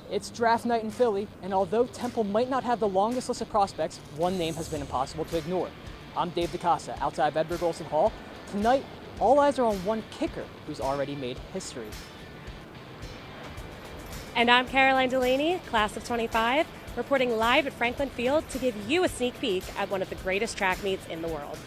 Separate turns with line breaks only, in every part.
It's draft night in Philly, and although Temple might not have the longest list of prospects, one name has been impossible to ignore. I'm Dave DaCosta, outside of Edward Olson Hall. Tonight, all eyes are on one kicker who's already made history.
And I'm Caroline Delaney, class of 25, reporting live at Franklin Field to give you a sneak peek at one of the greatest track meets in the world.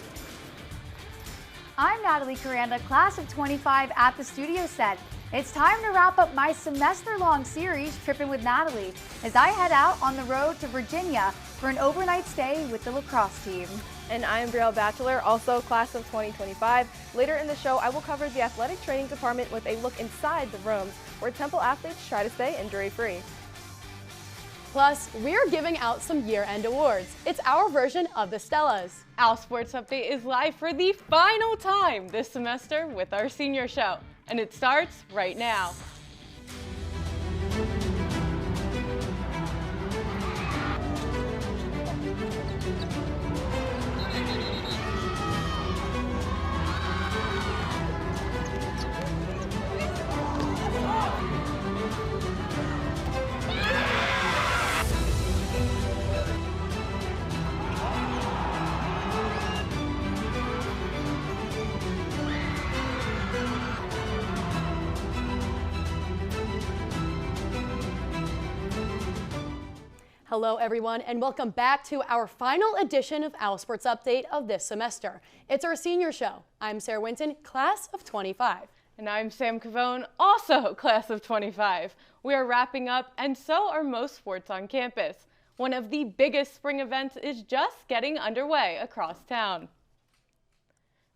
I'm Natalie Caranda, class of 25 at the studio set. It's time to wrap up my semester-long series, Trippin' with Natalie, as I head out on the road to Virginia for an overnight stay with the lacrosse team.
And I'm Brielle Batchelor, also class of 2025. Later in the show, I will cover the athletic training department with a look inside the rooms where Temple athletes try to stay injury-free.
Plus, we're giving out some year-end awards. It's our version of the Stellas.
OwlSports Update is live for the final time this semester with our senior show, and it starts right now.
Hello everyone, and welcome back to our final edition of OwlSports Update of this semester. It's our senior show. I'm Sarah Winton, class of 25.
And I'm Sam Covone, also class of 25. We are wrapping up, and so are most sports on campus. One of the biggest spring events is just getting underway across town.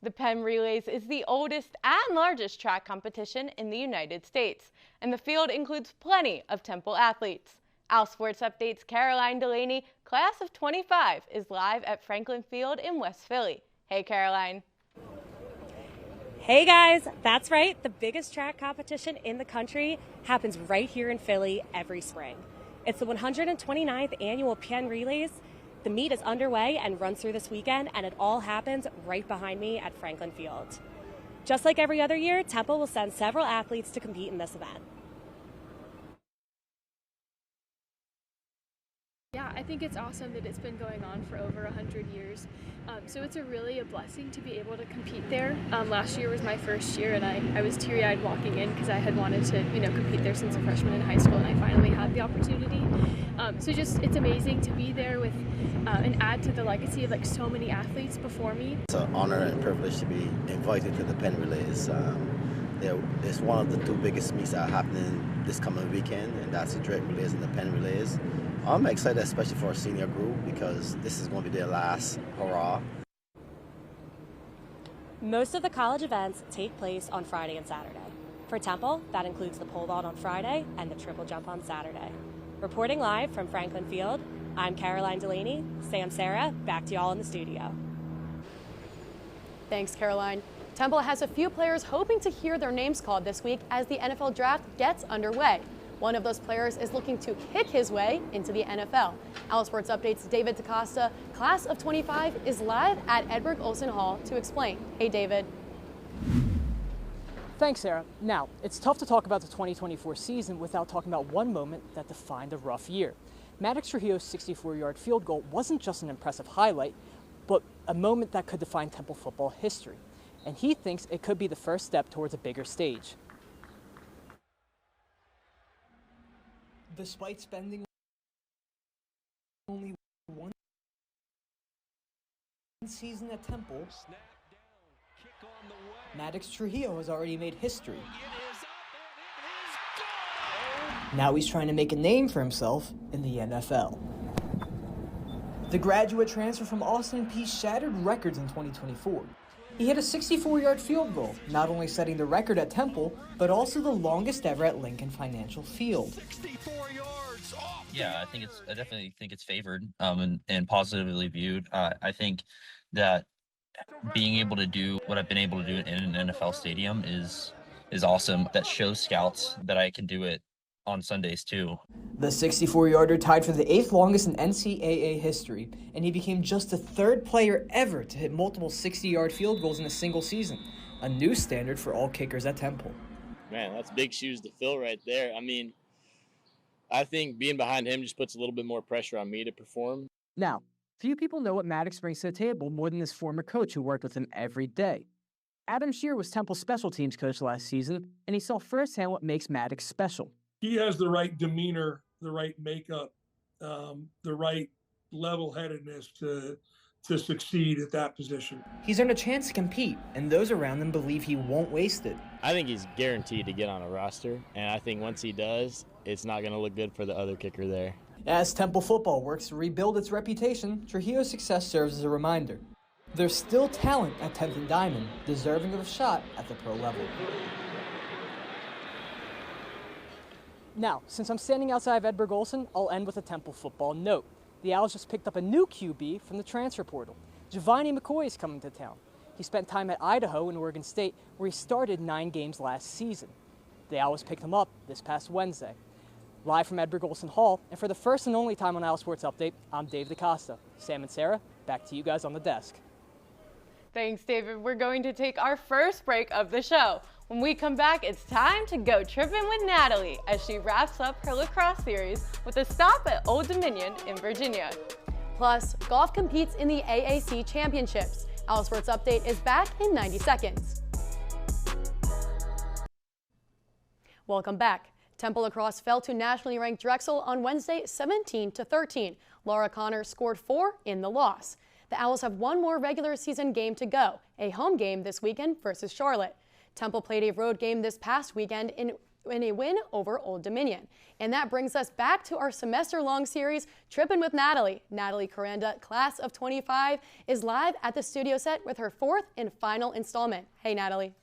The Penn Relays is the oldest and largest track competition in the United States, and the field includes plenty of Temple athletes. OwlSports Update's Caroline Delaney, class of 25, is live at Franklin Field in West Philly. Hey, Caroline.
Hey guys, that's right. The biggest track competition in the country happens right here in Philly every spring. It's the 129th annual Penn Relays. The meet is underway and runs through this weekend, and it all happens right behind me at Franklin Field. Just like every other year, Temple will send several athletes to compete in this event.
Yeah, I think it's awesome that it's been going on for over 100 years. So it's really a blessing to be able to compete there. Last year was my first year, and I was teary-eyed walking in because I had wanted to, compete there since a freshman in high school, and I finally had the opportunity. It's amazing to be there with and add to the legacy of so many athletes before me.
It's an honor and privilege to be invited to the Penn Relays. It's one of the two biggest meets that are happening this coming weekend, and that's the Direct Relays and the Penn Relays. I'm excited, especially for our senior group, because this is going to be their last hurrah.
Most of the college events take place on Friday and Saturday. For Temple, that includes the pole vault on Friday and the triple jump on Saturday. Reporting live from Franklin Field, I'm Caroline Delaney. Sam, Sarah, back to y'all in the studio.
Thanks, Caroline. Temple has a few players hoping to hear their names called this week as the NFL draft gets underway. One of those players is looking to kick his way into the NFL. OwlSports Update's David DaCosta, class of 25, is live at Edward Olson Hall to explain. Hey, David.
Thanks, Sarah. Now, it's tough to talk about the 2024 season without talking about one moment that defined a rough year. Maddox Trujillo's 64-yard field goal wasn't just an impressive highlight, but a moment that could define Temple football history. And he thinks it could be the first step towards a bigger stage. Despite spending only one season at Temple, Maddox Trujillo has already made history. Now he's trying to make a name for himself in the NFL. The graduate transfer from Austin Peay shattered records in 2024. He hit a 64-yard field goal, not only setting the record at Temple, but also the longest ever at Lincoln Financial Field.
64 yards off.
Yeah, I definitely think it's favored and positively viewed. I think that being able to do what I've been able to do in an NFL stadium is awesome. That shows scouts that I can do it on Sundays too.
The 64-yarder tied for the 8th longest in NCAA history, and he became just the 3rd player ever to hit multiple 60-yard field goals in a single season, a new standard for all kickers at Temple.
Man, that's big shoes to fill right there. I mean, I think being behind him just puts a little bit more pressure on me to perform.
Now, few people know what Maddox brings to the table more than his former coach who worked with him every day. Adam Shearer was Temple's special teams coach last season, and he saw firsthand what makes Maddox special.
He has the right demeanor, the right makeup, the right level-headedness to succeed at that position.
He's earned a chance to compete, and those around him believe he won't waste it.
I think he's guaranteed to get on a roster, and I think once he does, it's not going to look good for the other kicker there.
As Temple football works to rebuild its reputation, Trujillo's success serves as a reminder. There's still talent at 10th and Diamond, deserving of a shot at the pro level. Now, since I'm standing outside of Edberg Olson, I'll end with a Temple football note. The Owls just picked up a new QB from the transfer portal. Giovanni McCoy is coming to town. He spent time at Idaho and Oregon State, where he started 9 games last season. The Owls picked him up this past Wednesday. Live from Edberg Olson Hall, and for the first and only time on OwlSports Update, I'm Dave DaCosta. Sam and Sarah, back to you guys on the desk.
Thanks, David. We're going to take our first break of the show. When we come back, it's time to go tripping with Natalie as she wraps up her lacrosse series with a stop at Old Dominion in Virginia.
Plus, golf competes in the AAC Championships. OwlSports Update is back in 90 seconds. Welcome back. Temple lacrosse fell to nationally ranked Drexel on Wednesday 17-13. Laura Connor scored 4 in the loss. The Owls have one more regular season game to go, a home game this weekend versus Charlotte. Temple played a road game this past weekend in a win over Old Dominion. And that brings us back to our semester-long series, Trippin' with Natalie. Natalie Coranda, class of 25, is live at the studio set with her 4th and final installment. Hey, Natalie.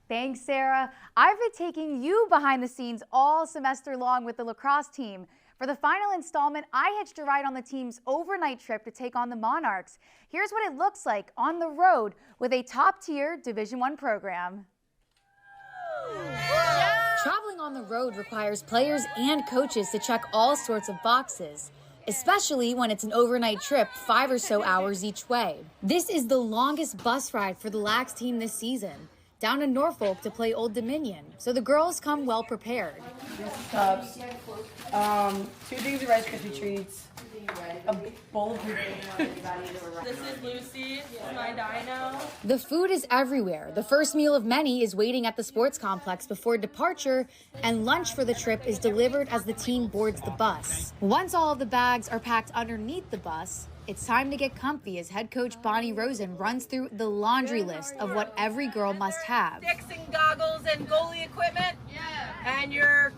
Thanks, Sarah. I've been taking you behind the scenes all semester long with the lacrosse team. For the final installment, I hitched a ride on the team's overnight trip to take on the Monarchs. Here's what it looks like on the road with a top-tier Division I program.
Traveling on the road requires players and coaches to check all sorts of boxes, especially when it's an overnight trip 5 or so hours each way. This is the longest bus ride for the Lax team this season, down to Norfolk to play Old Dominion, so the girls come well prepared.
Cups, 2 things of Rice Krispie treats, a bowl of This is Lucy, this is my dino.
The food is everywhere. The first meal of many is waiting at the sports complex before departure, and lunch for the trip is delivered as the team boards the bus. Once all of the bags are packed underneath the bus, it's time to get comfy as head coach Bonnie Rosen runs through the laundry list of what every girl must have.
Sticks and goggles and goalie equipment. And your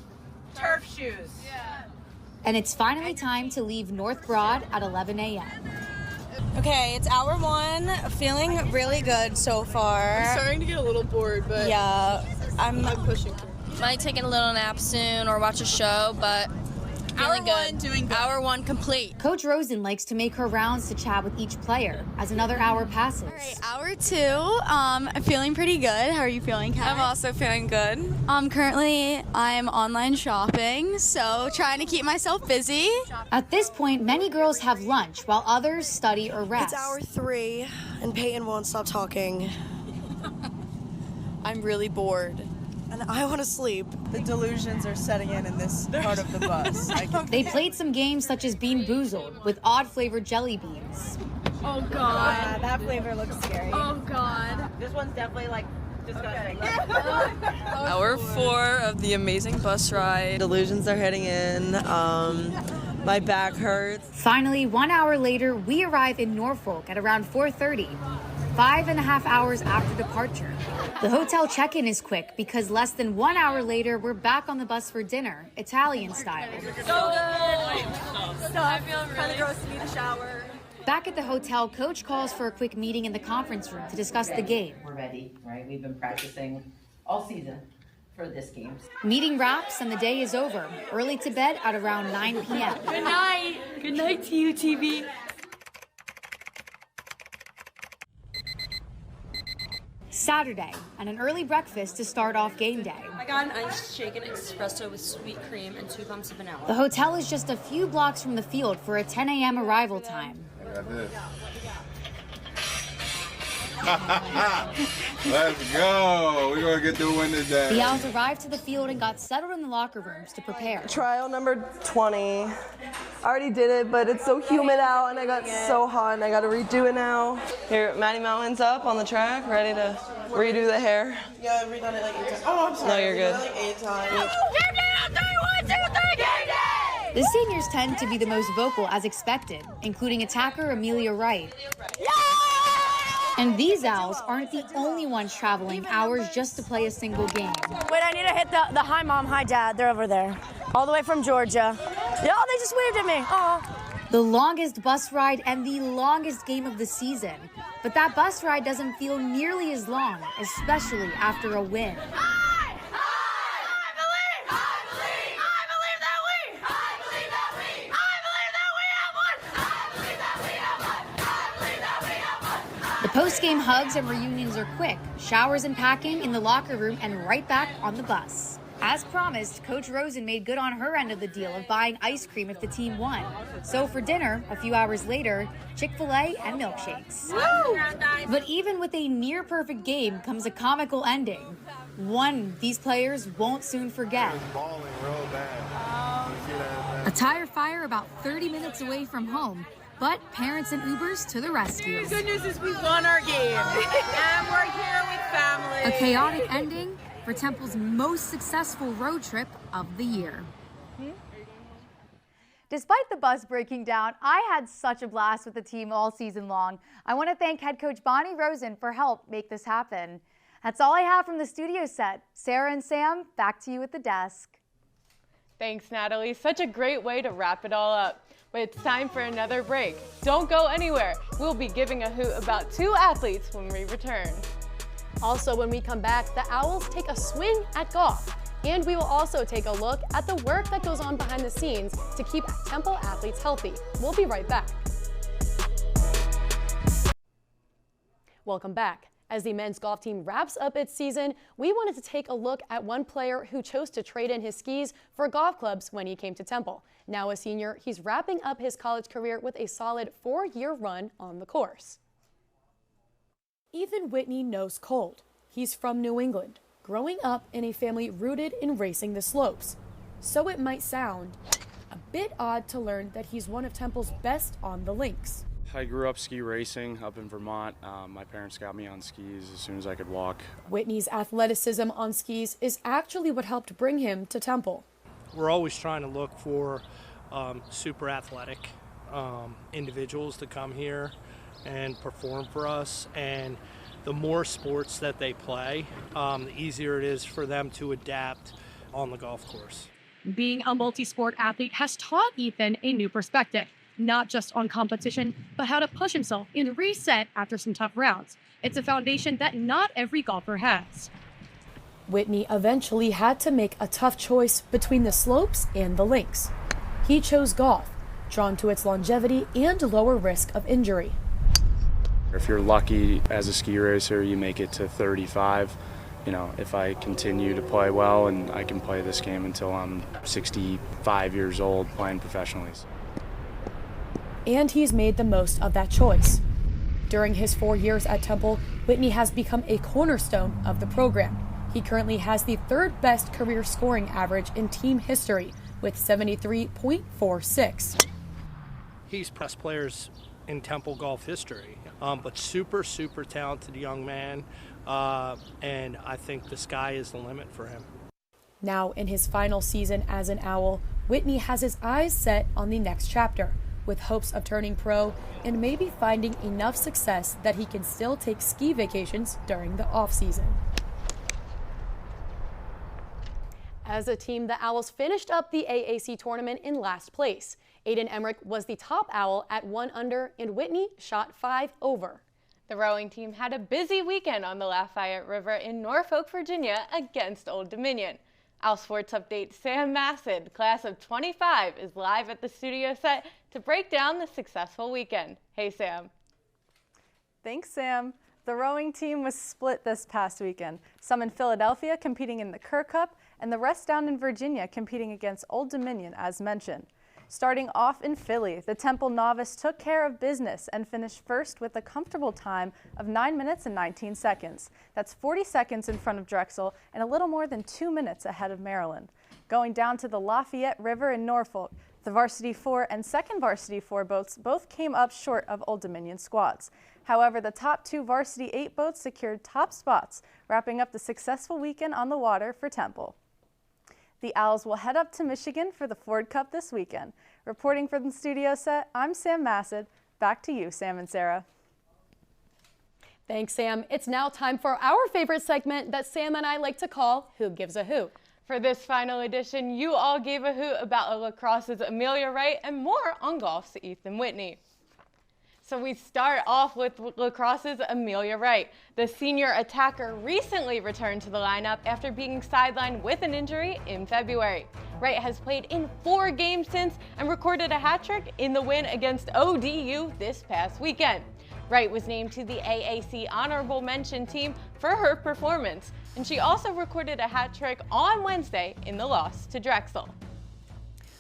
turf shoes.
And it's finally time to leave North Broad at 11 a.m.
Okay, it's hour 1. Feeling really good so far.
I'm starting to get a little bored, but
yeah, I'm
pushing through.
Might take a little nap soon or watch a show, but feeling good. Doing good. Hour 1 complete.
Coach Rosen likes to make her rounds to chat with each player as another hour passes.
All right, hour 2. I'm feeling pretty good. How are you feeling, Kat? I'm also feeling good. Currently, I'm online shopping, so trying to keep myself busy.
At this point, many girls have lunch while others study or rest.
It's hour 3, and Peyton won't stop talking.
I'm really bored.
And I want to sleep.
The delusions are setting in this part of the bus.
They played some games such as Bean Boozled with odd-flavored jelly beans.
Oh, God.
Yeah, that flavor looks scary.
Oh, God.
This one's definitely like disgusting.
Hour 4 of the amazing bus ride.
Delusions are heading in. My back hurts.
Finally, 1 hour later, we arrive in Norfolk at around 4:30. 5.5 hours after departure. The hotel check-in is quick because less than 1 hour later, we're back on the bus for dinner, Italian style.
So good. I feel really gross to need a shower.
Back at the hotel, Coach calls for a quick meeting in the conference room to discuss the game.
We're ready, right? We've been practicing all season for this game.
Meeting wraps and the day is over. Early to bed at around 9 p.m.
Good night. Good night to you, TV.
Saturday, and an early breakfast to start off game day.
I got an iced shaken espresso with sweet cream and 2 pumps of vanilla.
The hotel is just a few blocks from the field for a 10 a.m. arrival time.
I got this. Let's go. We're going to get the win today.
The Owls arrived to the field and got settled in the locker rooms to prepare.
Trial number 20. I already did it, but it's so humid out and I got so hot and I got to redo it now. Here, Maddie Mountain's up on the track, ready to redo the hair. Yeah, I've redone it like 8 times. Oh, I'm sorry. No, you're good. Like 8 times.
The seniors tend to be the most vocal as expected, including attacker Amelia Wright. And these Owls aren't the only ones traveling hours just to play a single game.
Wait, I need to hit the hi mom, hi dad. They're over there. All the way from Georgia. Yeah, they just waved at me. Aw.
The longest bus ride and the longest game of the season. But that bus ride doesn't feel nearly as long, especially after a win. The post-game hugs and reunions are quick, showers and packing in the locker room and right back on the bus. As promised, Coach Rosen made good on her end of the deal of buying ice cream if the team won. So for dinner, a few hours later, Chick-fil-A and milkshakes. Woo! But even with a near-perfect game comes a comical ending. One these players won't soon forget. A tire fire about 30 minutes away from home. But parents and Ubers to the rescue.
The good news is we won our game, and we're here with family.
A chaotic ending for Temple's most successful road trip of the year.
Despite the bus breaking down, I had such a blast with the team all season long. I want to thank head coach Bonnie Rosen for help make this happen. That's all I have from the studio set. Sarah and Sam, back to you at the desk.
Thanks, Natalie. Such a great way to wrap it all up. But it's time for another break. Don't go anywhere. We'll be giving a hoot about 2 athletes when we return.
Also, when we come back, the Owls take a swing at golf. And we will also take a look at the work that goes on behind the scenes to keep Temple athletes healthy. We'll be right back. Welcome back. As the men's golf team wraps up its season, we wanted to take a look at one player who chose to trade in his skis for golf clubs when he came to Temple. Now a senior, he's wrapping up his college career with a solid 4-year run on the course. Ethan Whitney knows cold. He's from New England, growing up in a family rooted in racing the slopes. So it might sound a bit odd to learn that he's one of Temple's best on the links.
I grew up ski racing up in Vermont. My parents got me on skis as soon as I could walk.
Whitney's athleticism on skis is actually what helped bring him to Temple.
We're always trying to look for super athletic individuals to come here and perform for us. And the more sports that they play, the easier it is for them to adapt on the golf course.
Being a multi-sport athlete has taught Ethan a new perspective. Not just on competition, but how to push himself and reset after some tough rounds. It's a foundation that not every golfer has. Whitney eventually had to make a tough choice between the slopes and the links. He chose golf, drawn to its longevity and lower risk of injury.
If you're lucky as a ski racer, you make it to 35. You know, if I continue to play well, and I can play this game until I'm 65 years old playing professionally. And he's made the most of that choice. During his 4 years at Temple, Whitney has become a cornerstone of the program. He currently has the 3rd best career scoring average in team history with 73.46.
He's best players in Temple golf history, but super talented young man, and I think the sky is the limit for him.
Now in his final season as an Owl, Whitney has his eyes set on the next chapter, with hopes of turning pro and maybe finding enough success that he can still take ski vacations during the off-season. As a team, the Owls finished up the AAC tournament in last place. Aiden Emmerich was the top Owl at 1 under, and Whitney shot 5 over.
The rowing team had a busy weekend on the Lafayette River in Norfolk, Virginia against Old Dominion. OwlSports update Sam Massad, class of 25, is live at the studio set to break down the successful weekend. Hey, Sam.
Thanks, Sam. The rowing team was split this past weekend. Some in Philadelphia competing in the Kerr Cup, and the rest down in Virginia competing against Old Dominion, as mentioned. Starting off in Philly, the Temple novice took care of business and finished first with a comfortable time of 9 minutes and 19 seconds. That's 40 seconds in front of Drexel and a little more than 2 minutes ahead of Maryland. Going down to the Lafayette River in Norfolk, the Varsity 4 and second Varsity 4 boats both came up short of Old Dominion squads. However, the top 2 Varsity 8 boats secured top spots, wrapping up the successful weekend on the water for Temple. The Owls will head up to Michigan for the Ford Cup this weekend. Reporting from the studio set, I'm Sam Massad. Back to you, Sam and Sarah.
Thanks, Sam. It's now time for our favorite segment that Sam and I like to call Who Gives a Hoot.
For this final edition, you all gave a hoot about lacrosse's Amelia Wright and more on golf's Ethan Whitney. So we start off with lacrosse's Amelia Wright. The senior attacker recently returned to the lineup after being sidelined with an injury in February. Wright has played in 4 games since and recorded a hat trick in the win against ODU this past weekend. Wright was named to the AAC Honorable Mention team for her performance, and she also recorded a hat trick on Wednesday in the loss to Drexel.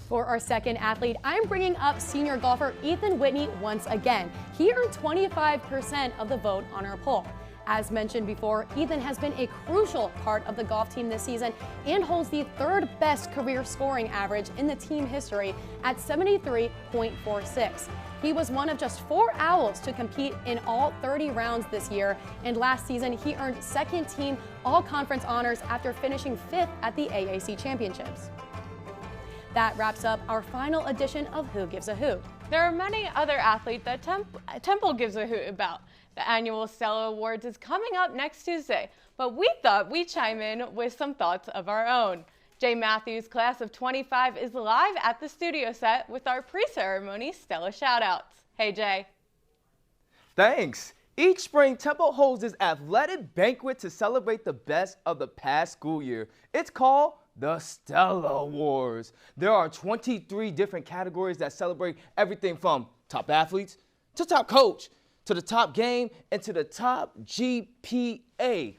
For our second athlete, I'm bringing up senior golfer Ethan Whitney once again. He earned 25% of the vote on our poll. As mentioned before, Ethan has been a crucial part of the golf team this season and holds the 3rd best career scoring average in the team history at 73.46. He was one of just 4 Owls to compete in all 30 rounds this year, and last season he earned 2nd team all-conference honors after finishing 5th at the AAC Championships. That wraps up our final edition of Who Gives a Hoot.
There are many other athletes that Temple gives a hoot about. The annual Stella Awards is coming up next Tuesday, but we thought we'd chime in with some thoughts of our own. Jay Matthews' class of 25 is live at the studio set with our pre-ceremony Stella shoutouts. Hey, Jay.
Thanks. Each spring, Temple holds this athletic banquet to celebrate the best of the past school year. It's called the Stella Awards. There are 23 different categories that celebrate everything from top athletes to top coach to the top game and to the top GPA.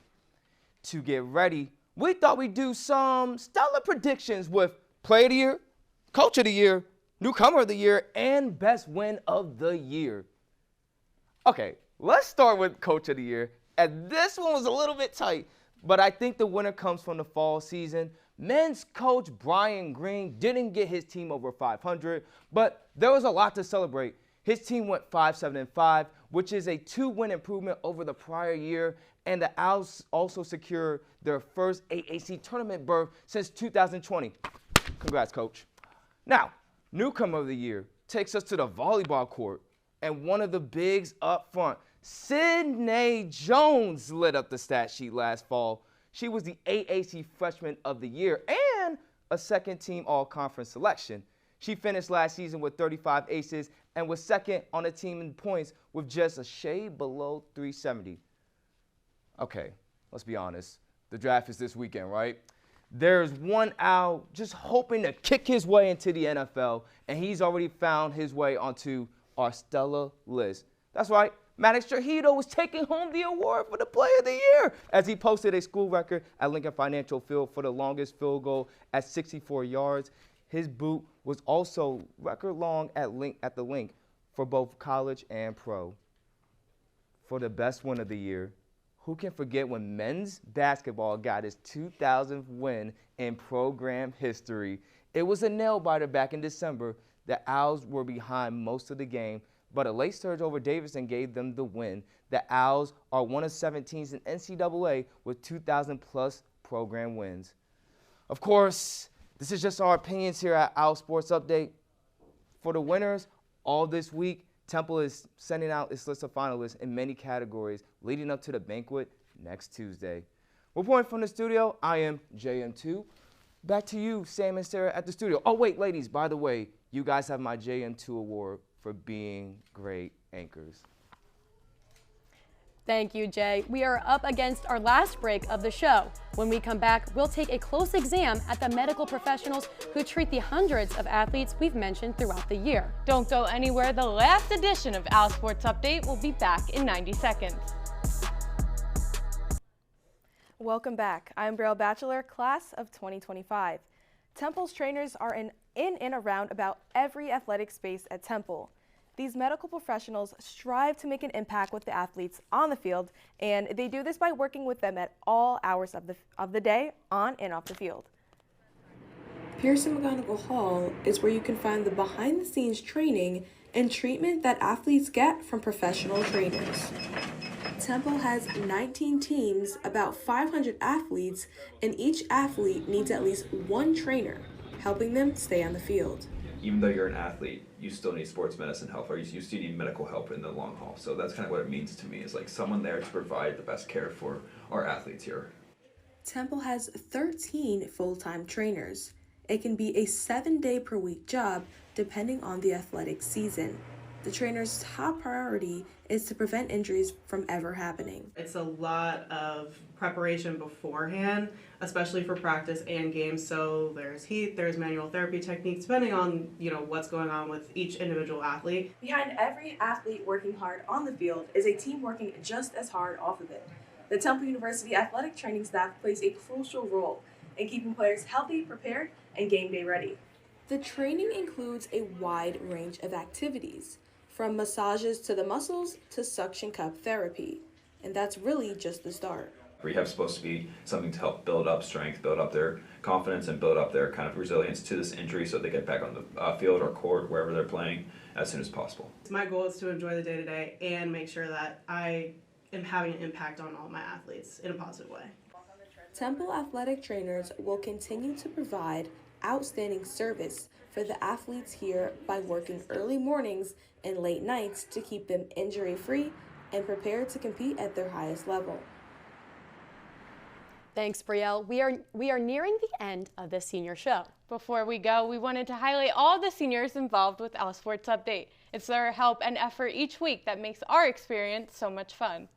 To get ready, we thought we'd do some Stella predictions with Player of the Year, Coach of the Year, Newcomer of the Year, and Best Win of the Year. Okay, let's start with Coach of the Year. And this one was a little bit tight, but I think the winner comes from the fall season. Men's coach Brian Green didn't get his team over 500, but there was a lot to celebrate. His team went 5-7-5, which is a 2-win improvement over the prior year, and the Owls also secured their first AAC tournament berth since 2020. Congrats, Coach. Now, Newcomer of the Year takes us to the volleyball court, and one of the bigs up front, Sydney Jones, lit up the stat sheet last fall. She was the AAC Freshman of the Year and a 2nd-team all-conference selection. She finished last season with 35 aces and was 2nd on the team in points with just a shade below 370. Okay, let's be honest. The draft is this weekend, right? There's one Owl just hoping to kick his way into the NFL, and he's already found his way onto our Stella list. That's right. Maddox Trujillo was taking home the award for the Player of the Year as he posted a school record at Lincoln Financial Field for the longest field goal at 64 yards. His boot was also record long at the link for both college and pro. For the best win of the year, who can forget when men's basketball got its 2000th win in program history? It was a nail-biter back in December. The Owls were behind most of the game, but a late surge over Davidson gave them the win. The Owls are one of 7 teams in NCAA with 2,000-plus program wins. Of course, this is just our opinions here at OwlSports Update. For the winners, all this week, Temple is sending out its list of finalists in many categories leading up to the banquet next Tuesday. Reporting from the studio, I am JM2. Back to you, Sam and Sarah at the studio. Oh, wait, ladies, by the way, you guys have my JM2 award for being great anchors.
Thank you, Jay. We are up against our last break of the show. When we come back, we'll take a close exam at the medical professionals who treat the hundreds of athletes we've mentioned throughout the year.
Don't go anywhere. The last edition of OwlSports Update will be back in 90 seconds.
Welcome back. I'm Braille Bachelor, class of 2025.
Temple's trainers are in and around about every athletic space at Temple. These medical professionals strive to make an impact with the athletes on the field, and they do this by working with them at all hours of the day, on and off the field. Pearson McGonigal Hall is where you can find the behind-the-scenes training and treatment that athletes get from professional trainers. Temple has 19 teams, about 500 athletes, and each athlete needs at least one trainer, helping them stay on the field.
Even though you're an athlete, you still need sports medicine help, or you still need medical help in the long haul. So that's kind of what it means to me, is like someone there to provide the best care for our athletes here.
Temple has 13 full-time trainers. It can be a 7-day-per-week job depending on the athletic season. The trainer's top priority is to prevent injuries from ever happening.
It's a lot of preparation beforehand, especially for practice and games. So there's heat, there's manual therapy techniques, depending on what's going on with each individual athlete.
Behind every athlete working hard on the field is a team working just as hard off of it. The Temple University athletic training staff plays a crucial role in keeping players healthy, prepared, and game day ready. The training includes a wide range of activities, from massages to the muscles to suction cup therapy. And that's really just the start.
Rehab's supposed to be something to help build up strength, build up their confidence, and build up their kind of resilience to this injury so they get back on the field or court, wherever they're playing, as soon as possible.
My goal is to enjoy the day-to-day and make sure that I am having an impact on all my athletes in a positive way.
Temple athletic trainers will continue to provide outstanding service for the athletes here by working early mornings and late nights to keep them injury-free and prepared to compete at their highest level.
Thanks, Brielle. We are nearing the end of the senior show.
Before we go, we wanted to highlight all the seniors involved with OwlSports Update. It's their help and effort each week that makes our experience so much fun.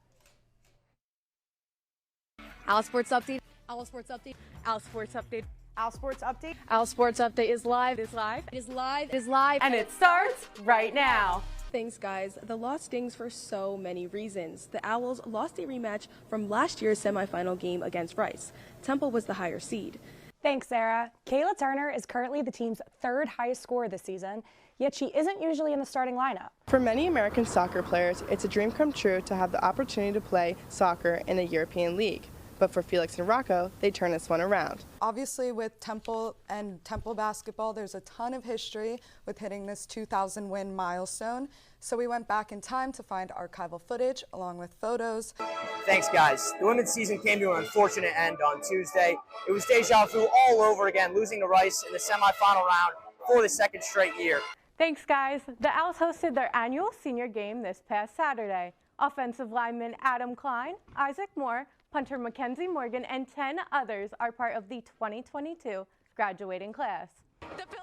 OwlSports Update.
OwlSports Update.
OwlSports Update.
OwlSports Update.
OwlSports Update is live.
It is live.
It is live.
It is live.
And it starts right now.
Thanks, guys. The loss stings for so many reasons. The Owls lost a rematch from last year's semifinal game against Rice. Temple was the higher seed.
Thanks, Sarah. Kayla Turner is currently the team's 3rd highest scorer this season, yet she isn't usually in the starting lineup.
For many American soccer players, it's a dream come true to have the opportunity to play soccer in a European league. But for Felix and Rocco, they turn this one around.
Obviously, with Temple and Temple basketball, there's a ton of history with hitting this 2,000 win milestone. So we went back in time to find archival footage along with photos.
Thanks, guys. The women's season came to an unfortunate end on Tuesday. It was deja vu all over again, losing to Rice in the semifinal round for the 2nd straight year.
Thanks, guys. The Owls hosted their annual senior game this past Saturday. Offensive lineman Adam Klein, Isaac Moore, punter Mackenzie Morgan, and 10 others are part of the 2022 graduating class.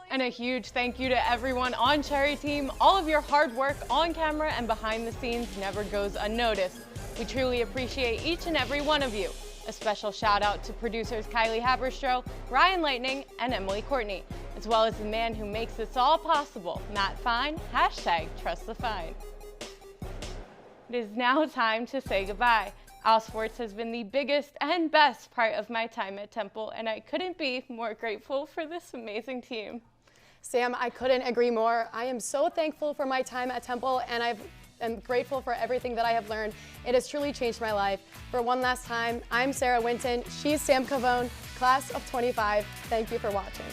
And a huge thank you to everyone on Cherry Team. All of your hard work on camera and behind the scenes never goes unnoticed. We truly appreciate each and every one of you. A special shout out to producers Kylie Haberstroh, Ryan Lightning, and Emily Courtney, as well as the man who makes this all possible, Matt Fine, #TrustTheFine. It is now time to say goodbye. OwlSports has been the biggest and best part of my time at Temple, and I couldn't be more grateful for this amazing team.
Sam, I couldn't agree more. I am so thankful for my time at Temple, and I'm grateful for everything that I have learned. It has truly changed my life. For one last time, I'm Sarah Winton. She's Sam Covone, class of 25. Thank you for watching.